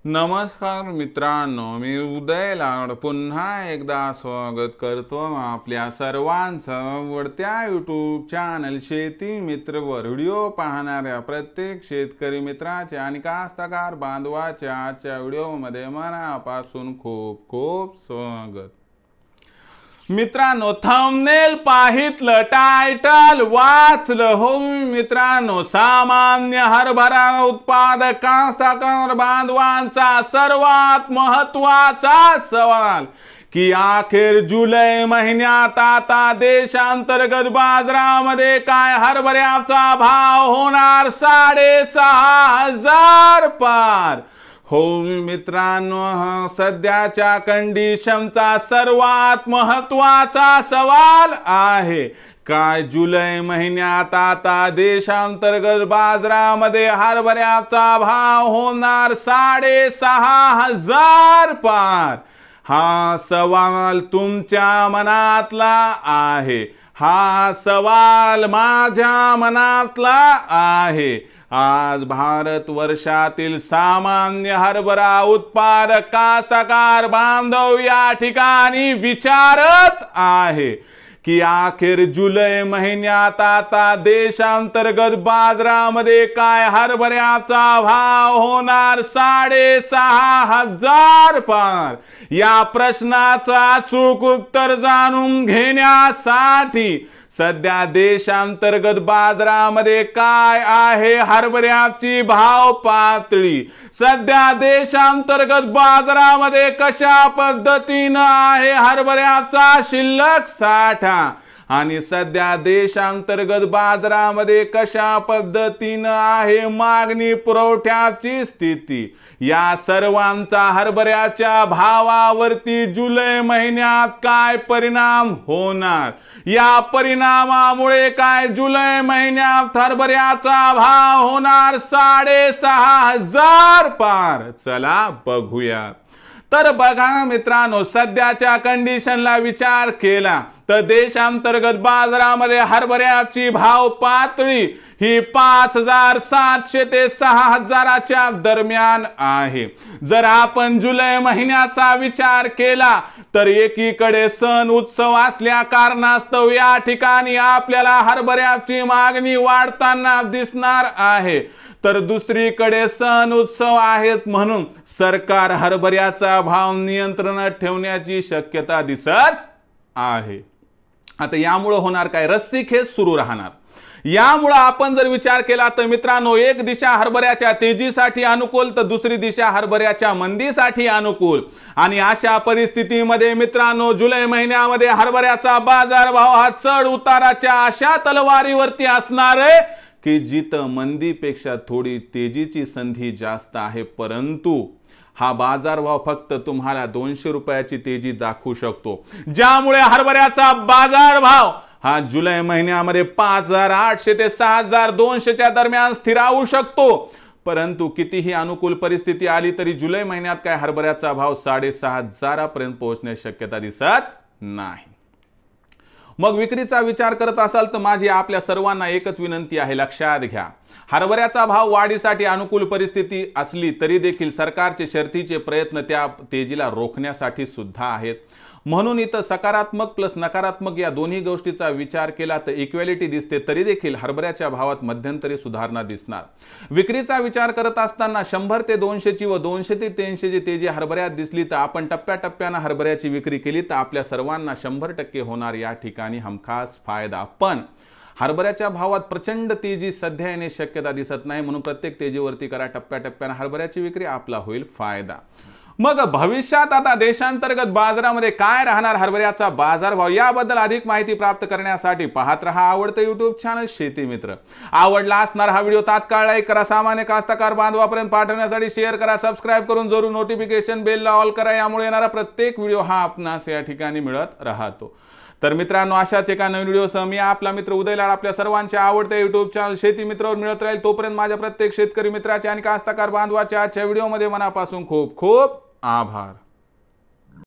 नमस्कार मित्रांनो, मी उदय लाड पुन्हा एकदा स्वागत करतो आपल्या सर्वांचं आवडत्या यूट्यूब चॅनल शेती मित्र वर व्हिडिओ पाहणाऱ्या प्रत्येक शेतकरी मित्राचे आणि कास्तकार बांधवाच्या आजच्या व्हिडिओमध्ये मनापासून खूप खूप स्वागत। मित्रांनो, थंबनेल पाहितलं, टायटल वाचलं हो मित्रांनो, सामान्य हरभरा उत्पादक कास्तकार बांधवांचा सर्वात महत्त्वाचा सवाल की अखेर जुलै महिन्यात आता देशांतर्गत बाजारामध्ये काय हरभऱ्याचा भाव होणार 6,500 पार। हो मित्रांनो, सध्याच्या कंडिशनचा सर्वात महत्त्वाचा सवाल आहे, काय जुलै महिन्यात आता देशांतर्गत बाजारामध्ये हरभऱ्याचा भाव होणार 6,500 पार। हा सवाल तुमच्या मनातला आहे, हा सवाल माझ्या मनातला आहे। आज भारत वर्षातील सामान्य हरभरा उत्पादक कास्तकार बांधव या ठिकाणी विचारत आहे की अखेर जुलै महिन्यात आता देशांतर्गत बाजारामध्ये काय हरभऱ्याचा भाव होणार 6,500 पार। या प्रश्नाचं अचूक उत्तर जाणून घेण्यासाठी सध्या देशांतर्गत बाजारामध्ये काय आहे हरभऱ्याची भाव पातळी, सध्या देशांतर्गत बाजारामध्ये कशा पद्धतीने आहे हरभऱ्याचा शिल्लक साठा आणि सध्या देशांतर्गत बाजारामध्ये कशा पद्धतीने आहे मागणी पुरवठ्याची स्थिती, या सर्वांचा हरभऱ्याच्या भावावरती जुलै महिन्यात काय परिणाम होणार, या परिणामामुळे काय जुलै महिन्यात हरभऱ्याचा भाव होणार 6,500 पार। चला बघूया। तर बघा मित्रांनो, सध्याच्या कंडिशनला विचार केला तर देशांतर्गत बाजारामध्ये हरभऱ्याची भाव पातळी ही 5,700 ते 6,000च्या दरम्यान आहे। जर आपण जुलै महिन्याचा विचार केला तर एकीकडे सण उत्सव असल्या कारणास्तव या ठिकाणी आपल्याला हरभऱ्याची मागणी वाढताना दिसणार आहे, तर दुसरीकडे सण उत्सव आहेत म्हणून सरकार हरभऱ्याचा भाव नियंत्रणात ठेवण्याची शक्यता दिसत आहे। आता यामुळे होणार काय, रस्सीखेच सुरू राहणार। यामुळे आपण जर विचार केला तर मित्रांनो, एक दिशा हरभऱ्याच्या तेजीसाठी अनुकूल तर दुसरी दिशा हरभऱ्याच्या मंदीसाठी अनुकूल। आणि अशा परिस्थितीमध्ये मित्रांनो, जुलै महिन्यामध्ये हरभऱ्याचा बाजारभाव हा चढ उताराच्या अशा तलवारीवरती असणार आहे की जिथं मंदीपेक्षा थोडी तेजीची संधी जास्त आहे, परंतु हा बाजारभाव फक्त तुम्हाला 200 रुपयाची तेजी दाखवू शकतो, ज्यामुळे हरभऱ्याचा बाजारभाव हा जुलै महिन्यामध्ये 5,800 ते 6,200च्या दरम्यान स्थिरावू शकतो। परंतु कितीही अनुकूल परिस्थिती आली तरी जुलै महिन्यात काय हरभऱ्याचा भाव 6,500 पर्यंत पोहोचण्याची शक्यता दिसत नाही। मग विक्रीचा विचार करत असाल तर माझी आपल्या सर्वांना एकच विनंती आहे, लक्षात घ्या, हरभऱ्याचा भाव वाढीसाठी अनुकूल परिस्थिती असली तरी देखील सरकारचे शर्तीचे प्रयत्न त्या तेजीला रोखण्यासाठी सुद्धा आहेत। म्हणून इथं सकारात्मक प्लस नकारात्मक या दोन्ही गोष्टीचा विचार केला तर इक्वॅलिटी दिसते, तरी देखील हरभऱ्याच्या भावात मध्यंतरी सुधारणा दिसणार। विक्रीचा विचार करत असताना 100 ते 200ची व 200 ते 300ची तेजी हरभऱ्यात दिसली तर आपण टप्प्याटप्प्याने हरभऱ्याची विक्री केली तर आपल्या सर्वांना 100% होणार या ठिकाणी हमखास फायदा। पण हरभऱ्याच्या भावात प्रचंड तेजी सध्या येण्याची शक्यता दिसत नाही, म्हणून प्रत्येक तेजीवरती करा टप्प्याटप्प्याने हरभऱ्याची विक्री, आपला होईल फायदा। मग भविष्यात आता देशांतर्गत बाजारामध्ये काय राहणार हरभऱ्याचा बाजारभाव याबद्दल अधिक माहिती प्राप्त करण्यासाठी पाहत रहा आवडतं यूट्यूब चॅनल शेती मित्र। आवडला असणार हा व्हिडिओ तात्काळ लाईक करा, सामान्य कास्तकार बांधवापर्यंत पाठवण्यासाठी शेअर करा, सबस्क्राइब करून जरूर नोटिफिकेशन बेलला ऑल करा, यामुळे येणारा प्रत्येक व्हिडिओ हा आपणास या ठिकाणी मिळत राहतो। तर मित्रांनो, अशाच एका नवीन व्हिडिओसह मी आपला मित्र उदय लाड आपल्या सर्वांच्या आवडत्या यूट्यूब चॅनल शेती मित्रावर मिळत राहील। तोपर्यंत माझ्या प्रत्येक शेतकरी मित्राचे आणि कास्तकार बांधवाच्या आजच्या व्हिडिओमध्ये मनापासून खूप खूप आभार।